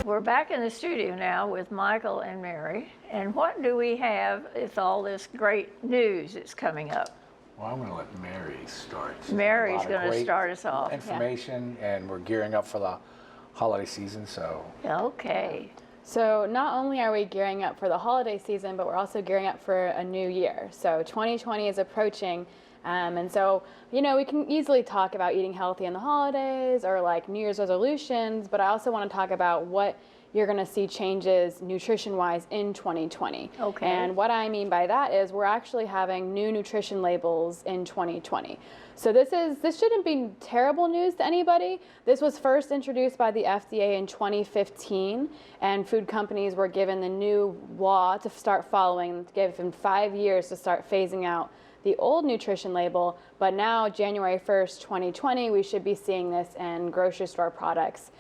We're back in the studio now with Michael and Mary. And what do we have with all this great news that's coming up? Well, I'm going to let Mary start. Mary's going to start us off. Information, and we're gearing up for the holiday season, so. Okay. So not only are we gearing up for the holiday season, but we're also gearing up for a new year. So 2020 is approaching. And so, you know, we can easily talk about eating healthy in the holidays or like New Year's resolutions, but I also want to talk about what you're going to see changes nutrition-wise in 2020. Okay. And what I mean by that is we're actually having new nutrition labels in 2020. So this shouldn't be terrible news to anybody. This was first introduced by the FDA in 2015, and food companies were given the new law to start following, given 5 years to start phasing out the old nutrition label, but now January 1st, 2020, we should be seeing this in grocery store products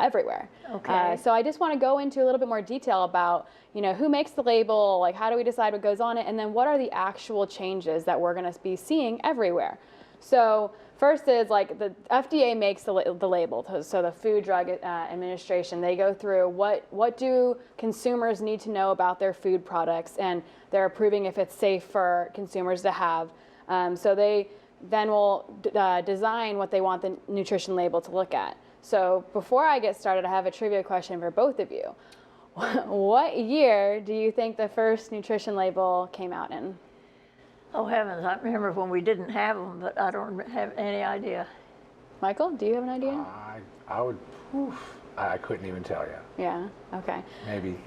everywhere. Okay. So I just want to go into a little bit more detail about, you know, who makes the label, like how do we decide what goes on it, and then what are the actual changes that we're going to be seeing everywhere. So first is like the FDA makes the label, so the Food Drug Administration, they go through what do consumers need to know about their food products, and they're approving if it's safe for consumers to have. So they then will design what they want the nutrition label to look at. So before I get started, I have a trivia question for both of you. What year do you think the first nutrition label came out in? Oh heavens, I remember when we didn't have them, but I don't have any idea. Michael, do you have an idea? I couldn't even tell you. Yeah, okay. Maybe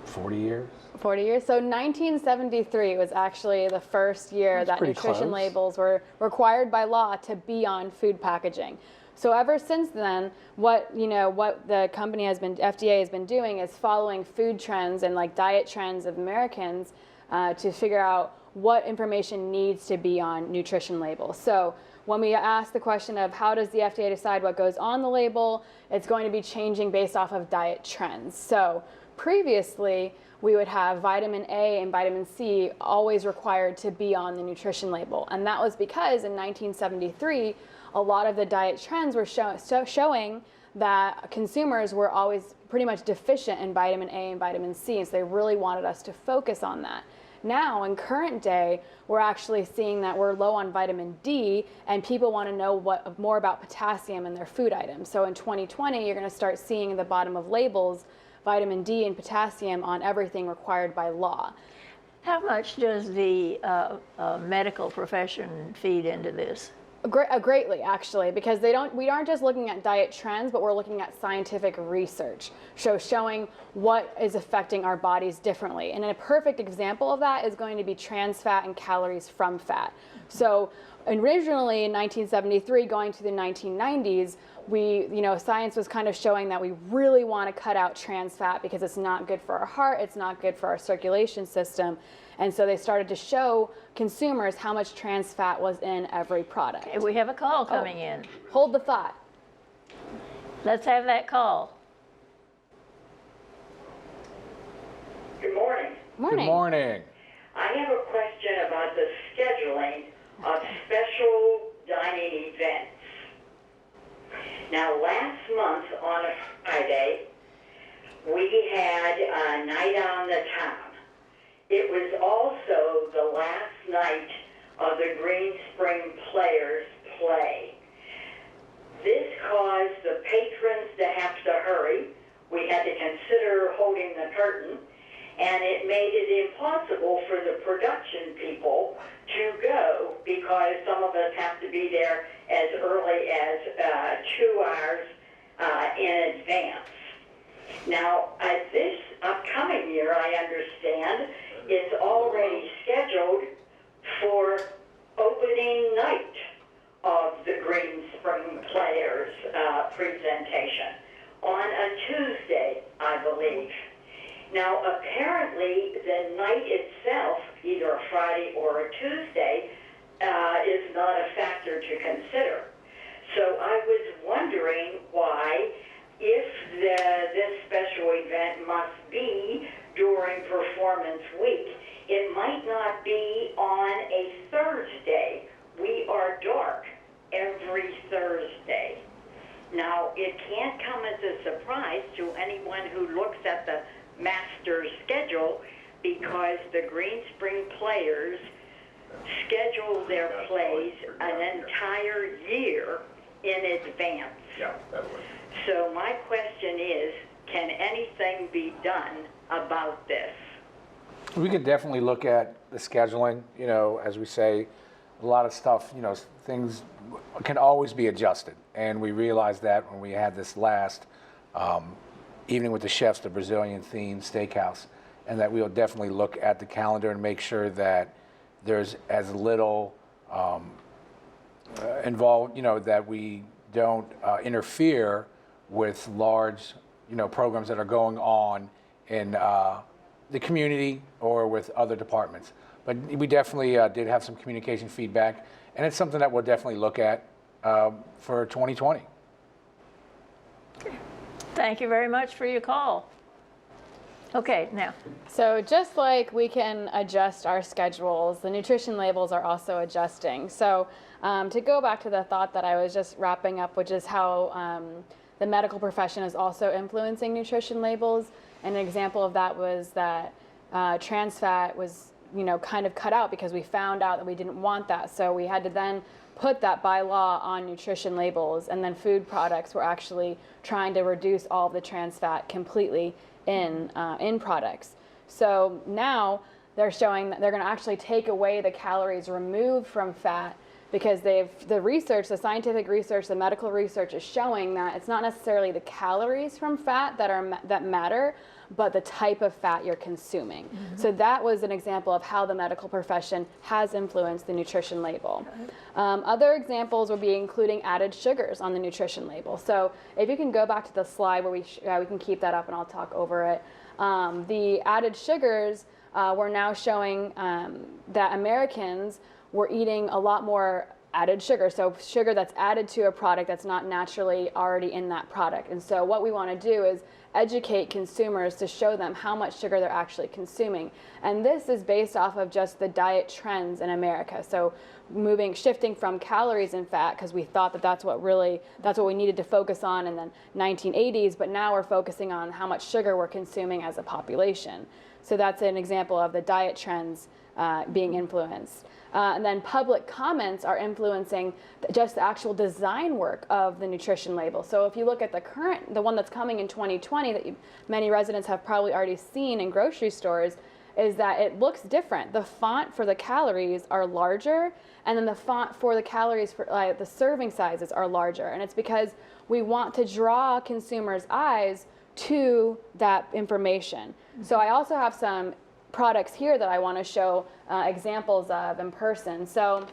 40 years? 40 years. So 1973 was actually the first year that nutrition labels were required by law to be on food packaging. So ever since then, what the company FDA has been doing is following food trends and like diet trends of Americans to figure out what information needs to be on nutrition labels. So when we ask the question of how does the FDA decide what goes on the label, it's going to be changing based off of diet trends. So previously, we would have vitamin A and vitamin C always required to be on the nutrition label. And that was because in 1973, a lot of the diet trends were showing that consumers were always pretty much deficient in vitamin A and vitamin C, and so they really wanted us to focus on that. Now, in current day, we're actually seeing that we're low on vitamin D, and people want to know more about potassium in their food items. So in 2020, you're going to start seeing at the bottom of labels vitamin D and potassium on everything required by law. How much does the medical profession feed into this? Greatly, actually, because we aren't just looking at diet trends, but we're looking at scientific research, showing what is affecting our bodies differently. And a perfect example of that is going to be trans fat and calories from fat. So originally in 1973, going to the 1990s, science was kind of showing that we really want to cut out trans fat because it's not good for our heart, it's not good for our circulation system. And so they started to show consumers how much trans fat was in every product. Okay, we have a call coming in. Hold the thought. Let's have that call. Good morning. Morning. Good morning. I have a question about the scheduling of special dining events. Now, last month on a Friday, we had a night on the town. It was also the last night of the Green Spring Players play. This caused the patrons to have to hurry. We had to consider holding the curtain, and it made it impossible for the production people to go because some of us have to be there as early as 2 hours in advance. Now, this upcoming year, I understand, is already scheduled for opening night of the Green Spring Players presentation on a Tuesday, I believe. Now, apparently, the night itself, either a Friday or a Tuesday, is not a factor to consider. So I was wondering why, if this special event must be during performance week, it might not be on a Thursday. We are dark every Thursday. Now, it can't come as a surprise to anyone who looks at the Masters schedule, because the Green Spring players schedule their plays an entire year in advance. Yeah, that would. So my question is, can anything be done about this? We could definitely look at the scheduling, you know, as we say, a lot of stuff, you know, things can always be adjusted. And we realized that when we had this last evening with the chefs, the Brazilian themed steakhouse, and that we'll definitely look at the calendar and make sure that there's as little involved, you know, that we don't interfere with large, you know, programs that are going on in the community or with other departments. But we definitely did have some communication feedback, and it's something that we'll definitely look at for 2020. Thank you very much for your call. Okay, now. So just like we can adjust our schedules, the nutrition labels are also adjusting. So to go back to the thought that I was just wrapping up, which is how the medical profession is also influencing nutrition labels. And an example of that was that trans fat was, you know, kind of cut out because we found out that we didn't want that. So we had to then put that by law on nutrition labels, and then food products were actually trying to reduce all of the trans fat completely in products. So now they're showing that they're going to actually take away the calories removed from fat, because the scientific research, the medical research is showing that it's not necessarily the calories from fat that matter, but the type of fat you're consuming. Mm-hmm. So that was an example of how the medical profession has influenced the nutrition label. Other examples would be including added sugars on the nutrition label. So if you can go back to the slide where we can keep that up and I'll talk over it. The added sugars were now showing that Americans were eating a lot more added sugar, so sugar that's added to a product that's not naturally already in that product. And so what we want to do is educate consumers to show them how much sugar they're actually consuming. And this is based off of just the diet trends in America. So shifting from calories and fat, because we thought that that's what we needed to focus on in the 1980s, but now we're focusing on how much sugar we're consuming as a population. So that's an example of the diet trends being influenced. And then public comments are influencing just the actual design work of the nutrition label. So if you look at the one that's coming in 2020 that many residents have probably already seen in grocery stores, is that it looks different. The font for the calories are larger, and then the font for the calories for the serving sizes are larger. And it's because we want to draw consumers' eyes to that information. Mm-hmm. So I also have some products here that I want to show examples of in person. So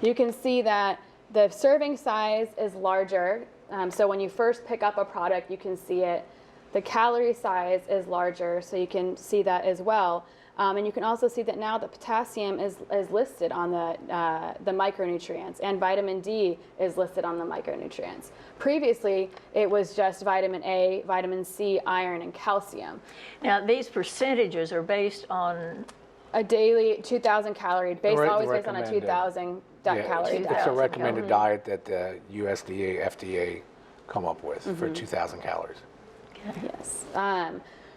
you can see that the serving size is larger. So when you first pick up a product, you can see it. The calorie size is larger, so you can see that as well. And you can also see that now the potassium is listed on the micronutrients, and vitamin D is listed on the micronutrients. Previously, it was just vitamin A, vitamin C, iron, and calcium. Now, these percentages are based on a daily 2,000 calorie, always based on a 2,000 calorie diet. It's a recommended diet that the USDA, FDA come up with for 2,000 calories. Yes.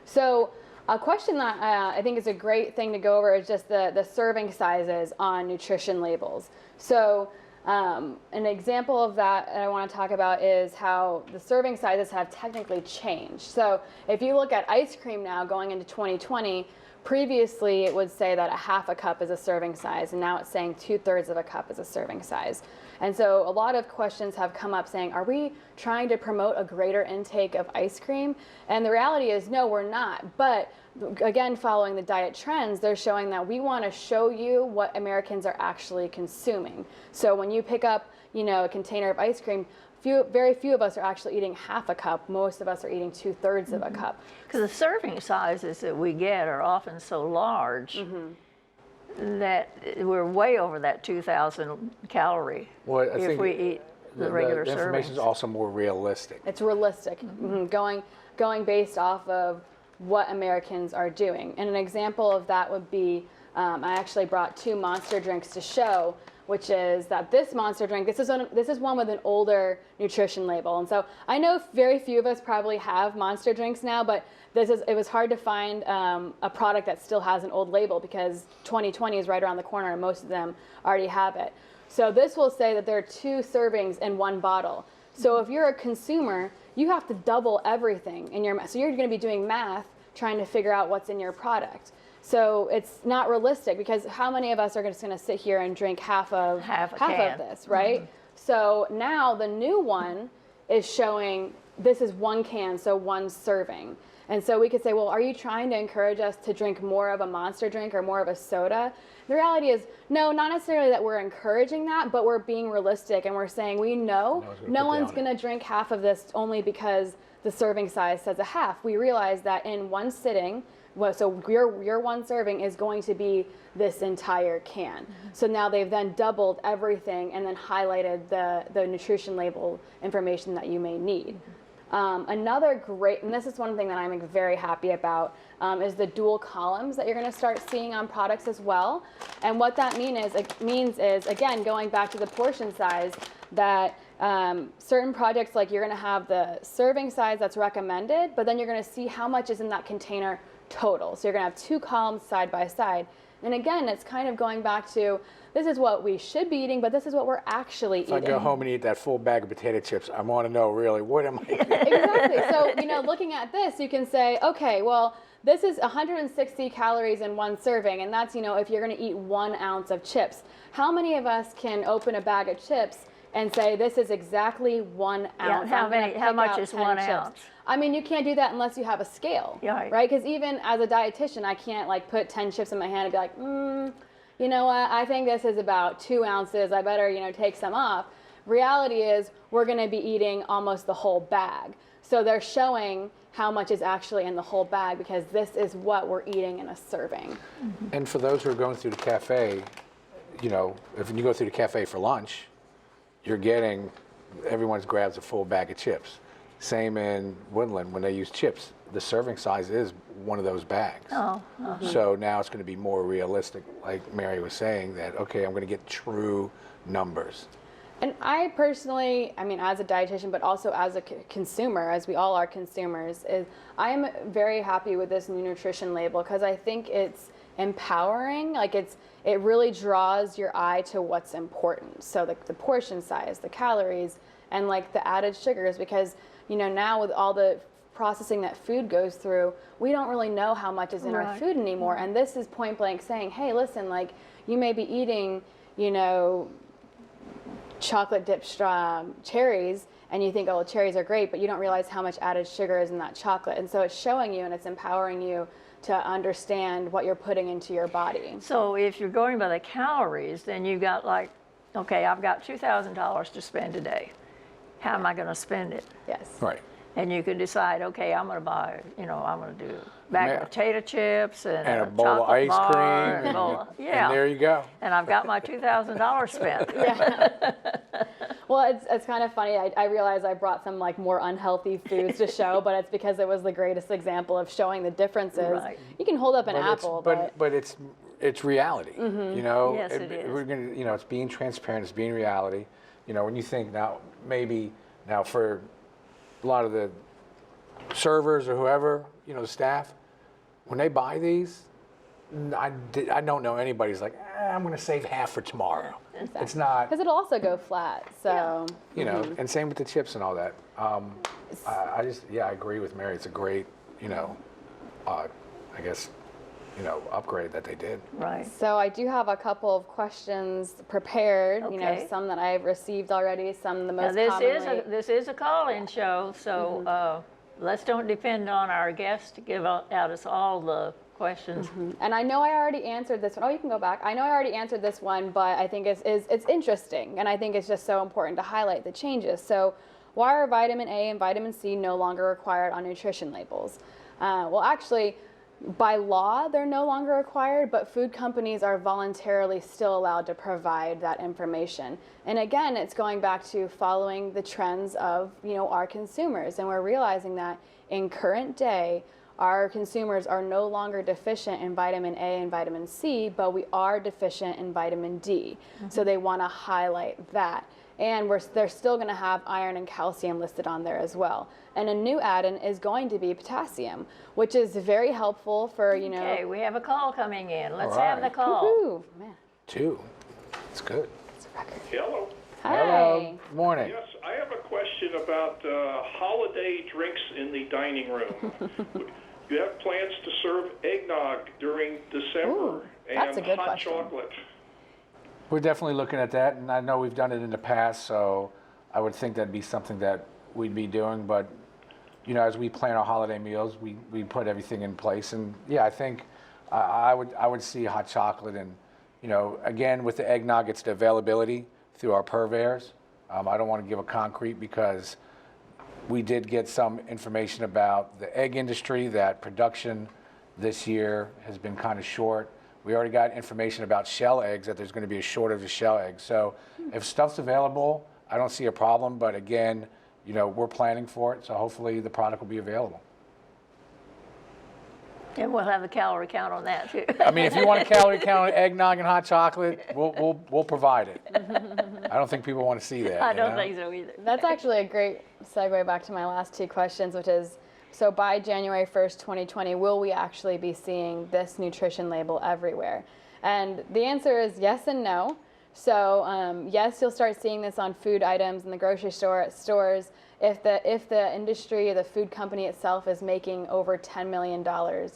So a question that I think is a great thing to go over is just the serving sizes on nutrition labels. So an example of that I want to talk about is how the serving sizes have technically changed. So if you look at ice cream now going into 2020, previously it would say that a half a cup is a serving size, and now it's saying 2/3 of a cup is a serving size. And so a lot of questions have come up saying, are we trying to promote a greater intake of ice cream? And the reality is, no, we're not. But again, following the diet trends, they're showing that we want to show you what Americans are actually consuming. So when you pick up, a container of ice cream, very few of us are actually eating half a cup. Most of us are eating 2/3 of a cup. Because the serving sizes that we get are often so large that we're way over that 2,000 calorie if we eat the regular the information is servings. also more realistic. It's realistic, going based off of what Americans are doing. And an example of that would be, I actually brought 2 Monster drinks to show. which is that this Monster drink, this is one with an older nutrition label. And so I know very few of us probably have Monster drinks now, but it was hard to find a product that still has an old label because 2020 is right around the corner and most of them already have it. So this will say that there are 2 servings in one bottle. So if you're a consumer, you have to double everything in your, so you're going to be doing math trying to figure out what's in your product. So it's not realistic because how many of us are just going to sit here and drink half of this, right? So now the new one is showing this is 1 can, so 1 serving. And so we could say, well, are you trying to encourage us to drink more of a Monster drink or more of a soda? The reality is, no, not necessarily that we're encouraging that, but we're being realistic and we're saying we know no one's going to drink half of this only because the serving size says a half. We realize that in one sitting, so your 1 serving is going to be this entire can. So now they've then doubled everything and then highlighted the nutrition label information that you may need. Another great, and this is one thing that I'm very happy about, is the dual columns that you're going to start seeing on products as well. And what that means is, again, going back to the portion size, that certain projects, like you're going to have the serving size that's recommended, but then you're going to see how much is in that container total. So you're going to have 2 columns side by side. And again, it's kind of going back to, this is what we should be eating, but this is what we're actually eating. If I go home and eat that full bag of potato chips, I want to know really, what am I eating? Exactly. So, looking at this, you can say, okay, well, this is 160 calories in 1 serving, and that's, if you're going to eat 1 ounce of chips. How many of us can open a bag of chips and say, this is exactly 1 ounce? Yeah, how much is 1 ounce? I mean, you can't do that unless you have a scale, right? Because even as a dietitian, I can't put 10 chips in my hand and be like, you know what, I think this is about 2 ounces. I better, take some off. Reality is we're going to be eating almost the whole bag. So they're showing how much is actually in the whole bag because this is what we're eating in a serving. And for those who are going through the cafe, if you go through the cafe for lunch, you're getting, everyone grabs a full bag of chips. Same in Woodland, when they use chips, the serving size is one of those bags. So now it's going to be more realistic, like Mary was saying, that, okay, I'm going to get true numbers. And I personally, as a dietitian, but also as a consumer, as we all are consumers, I am very happy with this new nutrition label because I think it's empowering. It really draws your eye to what's important. So the portion size, the calories, and the added sugars, because now with all the processing that food goes through, we don't really know how much is in our food anymore. And this is point blank saying, hey, listen, you may be eating, chocolate dipped cherries, and you think, oh, well, cherries are great, but you don't realize how much added sugar is in that chocolate. And so it's showing you and it's empowering you to understand what you're putting into your body. So if you're going by the calories, then you've got okay, I've got $2,000 to spend today. How am I going to spend it? Yes. Right. And you can decide, okay, I'm going to buy, I'm going to do a bag of potato chips and a bowl of ice cream. And there you go. And I've got my $2,000 spent. Yeah. Well, it's kind of funny. I realized I brought some more unhealthy foods to show, but it's because it was the greatest example of showing the differences. Right. You can hold up an apple, but it's reality. Yes, it is. We're gonna, it's being transparent. It's being reality. When you think now, maybe now for a lot of the servers or whoever, the staff, when they buy these, I don't know anybody's like, I'm going to save half for tomorrow. Exactly. It's not. Because it'll also go flat. So. And same with the chips and all that. I agree with Mary. It's a great, I guess, upgrade that they did. Right. So I do have a couple of questions prepared, Okay. some that I've received already, some the most commonly. This is a call-in show, so let's don't depend on our guests to give out us all the questions. And I know I already answered this one. Oh, you can go back. I know I already answered this one, but I think it's interesting, and I think it's just so important to highlight the changes. So why are vitamin A and vitamin C no longer required on nutrition labels? Well, actually, by law, they're no longer required, but food companies are voluntarily still allowed to provide that information. And again, it's going back to following the trends of, our consumers. And we're realizing that in current day, our consumers are no longer deficient in vitamin A and vitamin C, but we are deficient in vitamin D. So they want to highlight that. And they're still going to have iron and calcium listed on there as well. And a new add-in is going to be potassium, which is very helpful for, you know. Okay, we have a call coming in. Let's All have the right. call. Woo-hoo, man. 2. That's good. Hello. Hi. Hello. Morning. Yes, I have a question about holiday drinks in the dining room. You have plans to serve eggnog during December Ooh, that's and a good hot question. chocolate. We're definitely looking at that, and I know we've done it in the past, so I would think that'd be something that we'd be doing. But, you know, as we plan our holiday meals, we put everything in place. And yeah, I think I would see hot chocolate, and, you know, again, with the eggnog, it's the availability through our purveyors. I don't want to give a concrete because we did get some information about the egg industry, that production this year has been kind of short. We already got information about shell eggs, that there's going to be a shortage of shell eggs. So if stuff's available, I don't see a problem. But again, you know, we're planning for it, so hopefully the product will be available. And we'll have a calorie count on that too. I mean, if you want a calorie count on eggnog and hot chocolate, we'll provide it. I don't think people want to see that. I you don't know? think so either. That's actually a great segue back to my last 2 questions, which is, so by January 1st, 2020, will we actually be seeing this nutrition label everywhere? And the answer is yes and no. So yes, you'll start seeing this on food items in the grocery stores if the industry or the food company itself is making over $10 million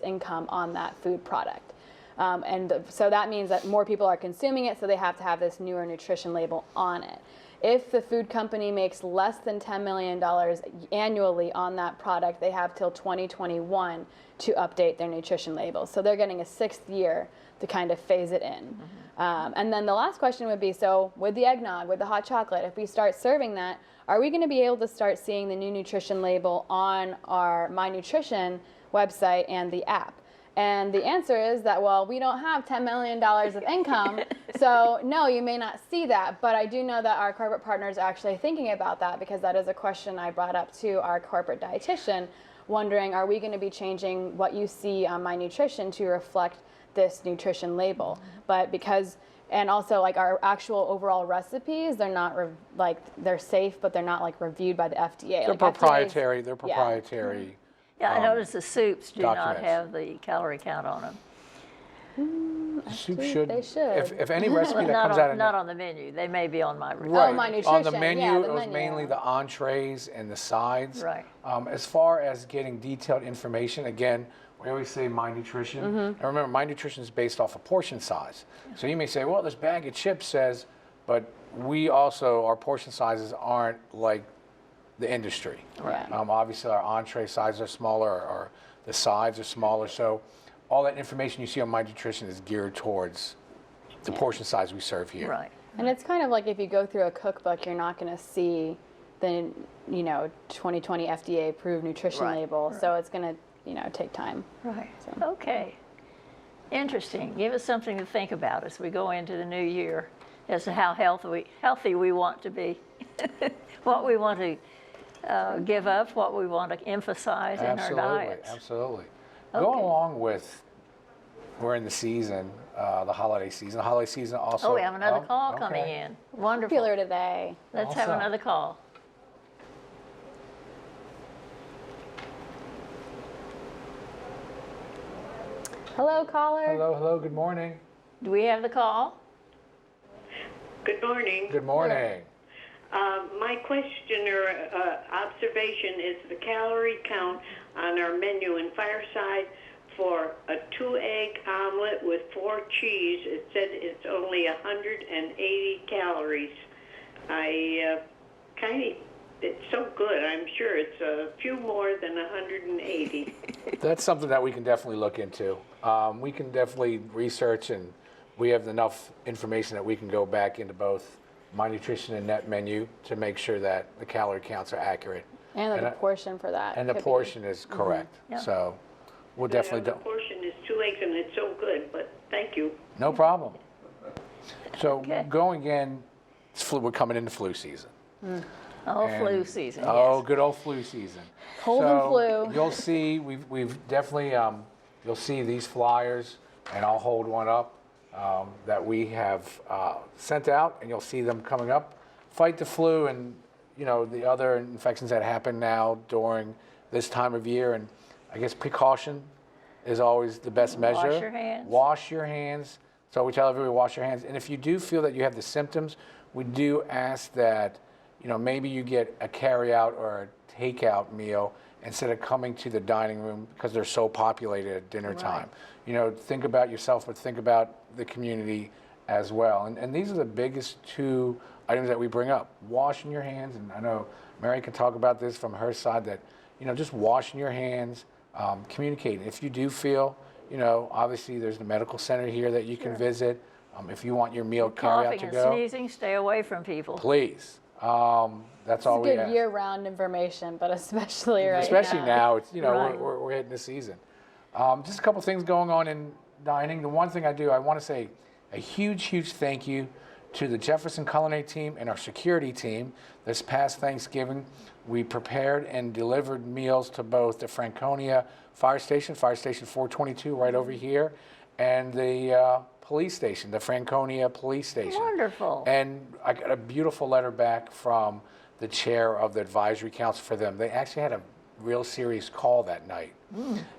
income on that food product. So that means that more people are consuming it, so they have to have this newer nutrition label on it. If the food company makes less than $10 million annually on that product, they have till 2021 to update their nutrition label. So they're getting a 6th year to kind of phase it in. And then the last question would be, so with the eggnog, with the hot chocolate, if we start serving that, are we going to be able to start seeing the new nutrition label on our My Nutrition website and the app? And the answer is that, well, we don't have $10 million of income, so no, you may not see that. But I do know that our corporate partners are actually thinking about that, because that is a question I brought up to our corporate dietitian, wondering, are we going to be changing what you see on My Nutrition to reflect this nutrition label? But because, and also like our actual overall recipes, they're not they're safe, but they're not like reviewed by the FDA. They're like proprietary. They're yeah. proprietary. Yeah, I noticed the soups do not documents. have the calorie count on them. Soup should. They should. If any recipe that Not comes on, out of not on the menu. They may be on my right Oh, My on the Nutrition, menu, yeah, the it was menu. mainly the entrees and the sides. Right. As far as getting detailed information, again, we always say My Nutrition. And remember, My Nutrition is based off of portion size. So you may say, well, this bag of chips says, but we also, our portion sizes aren't like the industry. Right. Obviously, our entree sizes are smaller, or the sides are smaller. So all that information you see on My Nutrition is geared towards the portion size we serve here. Right. And it's kind of like if you go through a cookbook, you're not going to see the 2020 FDA approved nutrition Right, label. right. So it's going to take time. Right. So. Okay. Interesting. Give us something to think about as we go into the new year as to how healthy we want to be, what we want to give up, what we want to emphasize in our diets. Absolutely. Okay. Go along with, we're in the season, the holiday season. The holiday season also. Oh, we have another call okay. coming in. Wonderful. Popular today. Let's have Awesome. another call. Hello, caller. Hello, good morning. Do we have the call? Good morning. Good morning. My question or observation is the calorie count on our menu in Fireside for a 2-egg omelet with 4 cheese. It said it's only 180 calories. It's so good. I'm sure it's a few more than 180. That's something that we can definitely look into. We can definitely research, and we have enough information that we can go back into both My Nutrition and Net Menu to make sure that the calorie counts are accurate. And the portion for that. And the could be- portion is correct. Yeah. So we'll definitely The do. portion is 2 eggs, and it's so good. But thank you. No problem. So Okay. going in, we're coming into flu season. Oh, And- flu season, Oh, yes. good old flu season. Cold and flu. You'll see, we've definitely, you'll see these flyers, and I'll hold one up that we have sent out, and you'll see them coming up. Fight the flu and, you know, the other infections that happen now during this time of year. And I guess precaution is always the best measure. Wash your hands. Wash your hands. So we tell everybody wash your hands. And if you do feel that you have the symptoms, we do ask that, you know, maybe you get a carry-out or a takeout meal instead of coming to the dining room because they're so populated at dinner time. You know, think about yourself, but think about the community as well. And these are the biggest two items that we bring up. Washing your hands, and I know Mary can talk about this from her side, that, you know, just washing your hands, communicating. If you do feel, you know, obviously there's the medical center here that you can visit. If you want your meal carry out Coughing to and go, sneezing, stay away from people. please. That's all It's we good ask. year-round information, but especially right Especially now, it's, you know, Right. we're hitting the season. Just a couple things going on in dining. The one thing I want to say a huge thank you to the Jefferson Culinary team and our security team. This past Thanksgiving, we prepared and delivered meals to both the Franconia Fire Station 422 right over here, and the police station, the Franconia Police Station. Wonderful. And I got a beautiful letter back from the chair of the advisory council for them. They actually had a real serious call that night.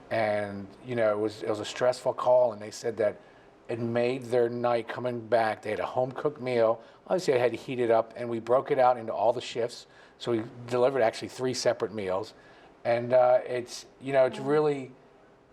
And, you know, it was a stressful call, and they said that it made their night coming back. They had a home-cooked meal. Obviously, I had to heat it up, and we broke it out into all the shifts. So we delivered actually 3 separate meals. And it's, you know, it's really,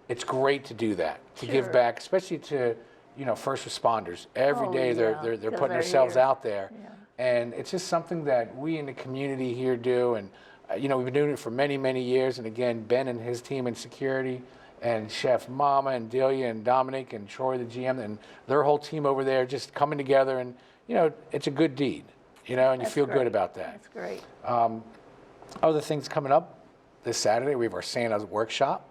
it's great to do that, to give Sure. back, especially to, you know, first responders. Every Oh, day yeah, they're 'cause putting they're themselves here. out there. Yeah. And it's just something that we in the community here do. And, you know, we've been doing it for many years. And again, Ben and his team in security, and Chef Mama and Delia and Dominic and Troy, the GM, and their whole team over there just coming together. And, you know, it's a good deed, you know, and you That's feel good great. about that. That's great. Other things coming up this Saturday, we have our Santa's workshop,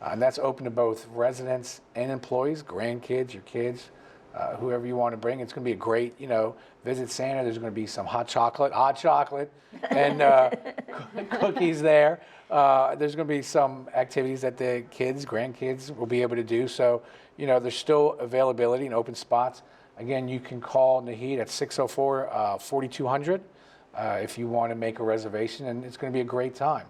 and that's open to both residents and employees, grandkids, your kids, whoever you want to bring. It's going to be a great, you know, visit Santa. There's going to be some hot chocolate, and cookies there. There's going to be some activities that the kids, grandkids will be able to do. So, you know, there's still availability and open spots. Again, you can call Naheed at 604-4200 if you want to make a reservation, and it's going to be a great time.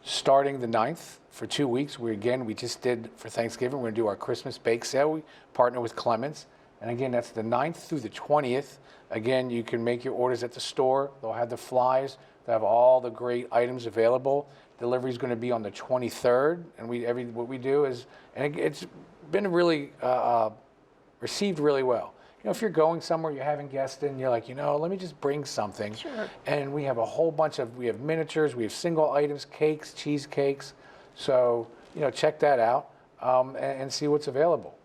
Starting the 9th for 2 weeks, we just did for Thanksgiving, we're going to do our Christmas bake sale. We partner with Clements. And again, that's the 9th through the 20th. Again, you can make your orders at the store. They'll have the flyers. They'll have all the great items available. Delivery is going to be on the 23rd. And what we do is, and it's been really received really well. You know, if you're going somewhere, you're having guests in, you're like, you know, let me just bring something. Sure. And we have a whole bunch of, we have miniatures, we have single items, cakes, cheesecakes. So, you know, check that out and see what's available.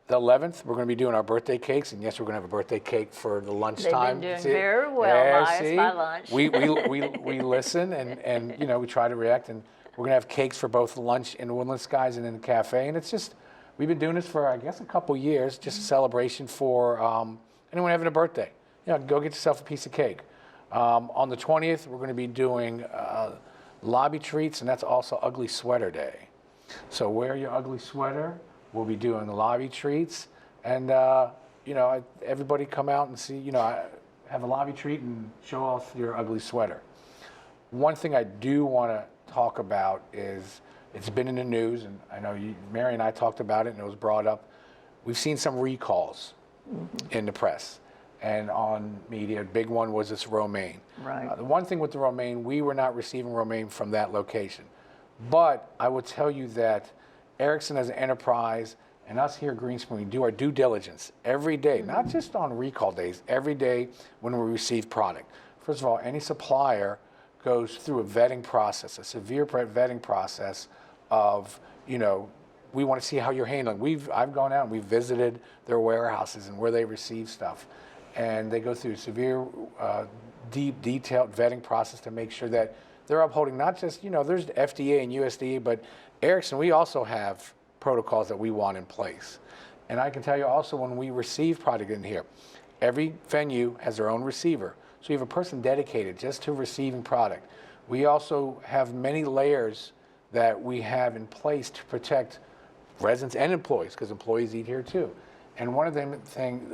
The 11th, we're going to be doing our birthday cakes, and yes, we're going to have a birthday cake for the lunchtime. doing See? very well Yeah, by us see? by lunch. We listen and you know, we try to react, and we're going to have cakes for both lunch in the Woodland Skies and in the cafe. And it's just, we've been doing this for, I guess, a couple years, just a celebration for anyone having a birthday. You know, go get yourself a piece of cake. On the 20th, we're going to be doing lobby treats, and that's also Ugly Sweater Day. So wear your ugly sweater. We'll be doing the lobby treats, and you know, everybody come out and see. You know, have a lobby treat and show off your ugly sweater. One thing I do want to talk about is it's been in the news, and I know Mary and I talked about it, and it was brought up. We've seen some recalls in the press and on media. A big one was this romaine. Right. The one thing with the romaine, we were not receiving romaine from that location. But I will tell you that Erickson as an enterprise and us here at Green Spring, we do our due diligence every day, not just on recall days, every day when we receive product. First of all, any supplier goes through a vetting process, a severe vetting process of, you know, we want to see how you're handling. I've gone out and we've visited their warehouses and where they receive stuff. And they go through a severe, deep, detailed vetting process to make sure that they're upholding not just, you know, there's the FDA and USDA, but Erickson, we also have protocols that we want in place. And I can tell you also when we receive product in here, every venue has their own receiver. So you have a person dedicated just to receiving product. We also have many layers that we have in place to protect residents and employees, because employees eat here too. And one of the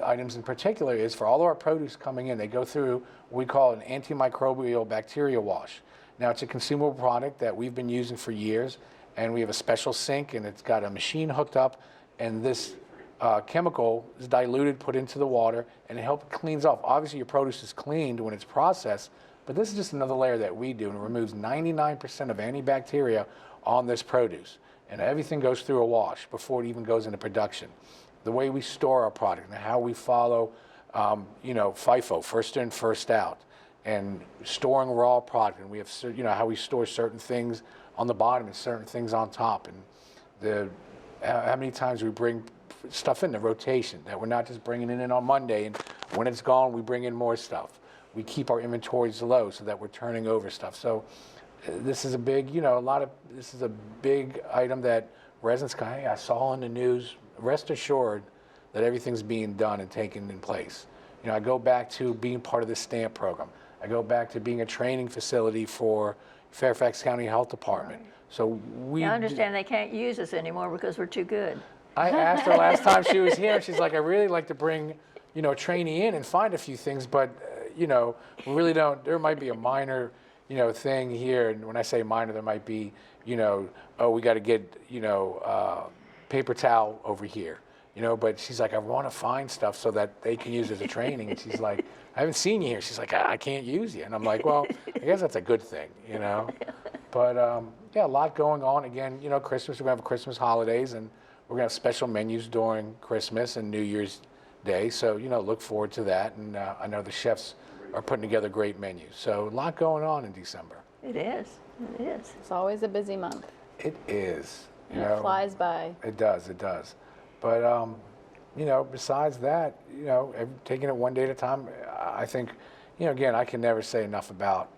items in particular is for all of our produce coming in, they go through what we call an antimicrobial bacteria wash. Now, it's a consumable product that we've been using for years, and we have a special sink, and it's got a machine hooked up, and this chemical is diluted, put into the water, and it helps cleans off. Obviously, your produce is cleaned when it's processed, but this is just another layer that we do, and it removes 99% of antibacteria on this produce. And everything goes through a wash before it even goes into production. The way we store our product and how we follow, FIFO, first in, first out, and storing raw product. And we have, how we store certain things on the bottom and certain things on top. And how many times we bring stuff in the rotation, that we're not just bringing it in on Monday, and when it's gone, we bring in more stuff. We keep our inventories low so that we're turning over stuff. So this is a big, this is a big item that residents go, hey, I saw on the news. Rest assured that everything's being done and taken in place. I go back to being part of the STAMP program. I go back to being a training facility for Fairfax County Health Department. So I understand they can't use us anymore because we're too good. I asked her last time she was here, and she's like, I really like to bring, a trainee in and find a few things, but, we really don't. There might be a minor, thing here. And when I say minor, there might be, we got to get, paper towel over here, but she's like, I want to find stuff so that they can use it as a training. And she's like, I haven't seen you here. She's like, I can't use you. And I'm like, well, I guess that's a good thing, But a lot going on. Again, Christmas, we're going to have Christmas holidays, and we're going to have special menus during Christmas and New Year's Day. So, look forward to that. And I know the chefs are putting together great menus. So a lot going on in December. It is. It is. It's always a busy month. It is. It flies by. It does. It does. But, besides that, taking it one day at a time, I think, again, I can never say enough about,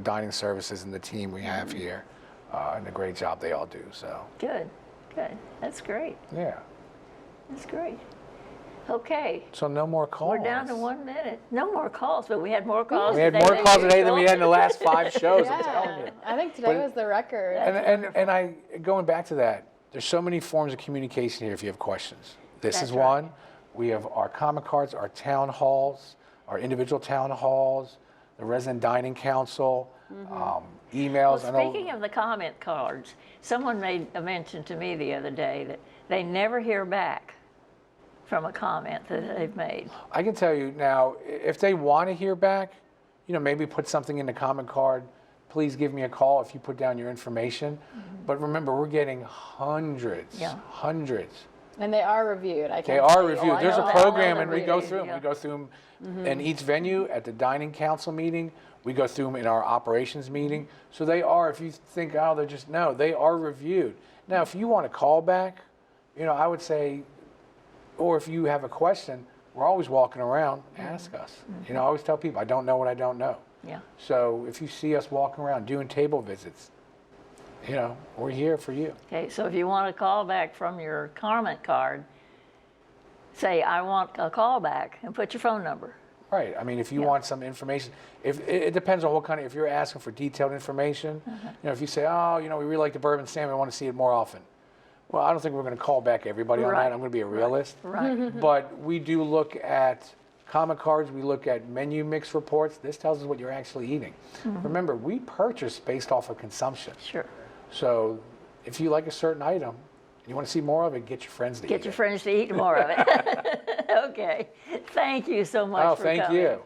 dining services and the team we have here and the great job they all do. So Good. That's great. Yeah. That's great. Okay. So no more calls. We're down to 1 minute. No more calls, but we had more calls We had today more than calls today usual. than we had in the last 5 shows, I'm telling you. I think today But- was the record. And I going back to that, there's so many forms of communication here if you have questions. This That's is right. one. We have our comment cards, our town halls, our individual town halls, the resident dining council, emails. Well, speaking of the comment cards, someone made a mention to me the other day that they never hear back from a comment that they've made. I can tell you now, if they want to hear back, maybe put something in the comment card. Please give me a call if you put down your information. But remember, we're getting hundreds. And they are reviewed. They are reviewed. I There's know a that. program, I and know we the go reviews, through them. yeah. We go through them in each venue, at the dining council meeting. We go through them in our operations meeting. So they are, if you think, oh, they're just, no, they are reviewed. Now, if you want to call back, I would say, or if you have a question, we're always walking around, ask us. I always tell people, I don't know what I don't know. Yeah. So if you see us walking around doing table visits, we're here for you. Okay, so if you want a call back from your comment card, say, I want a call back, and put your phone number. Right. I mean, if you want some information, if it depends on what kind of, if you're asking for detailed information, if you say, oh, we really like the bourbon salmon, we want to see it more often. Well, I don't think we're going to call back everybody on Right. that. I'm going to be a realist. Right. But we do look at comment cards, we look at menu mix reports. This tells us what you're actually eating. Remember, we purchase based off of consumption. Sure. So if you like a certain item, and you want to see more of it, get your friends to eat Get your it. friends to eat more of it. Okay. Thank you so much for coming. Oh, thank you.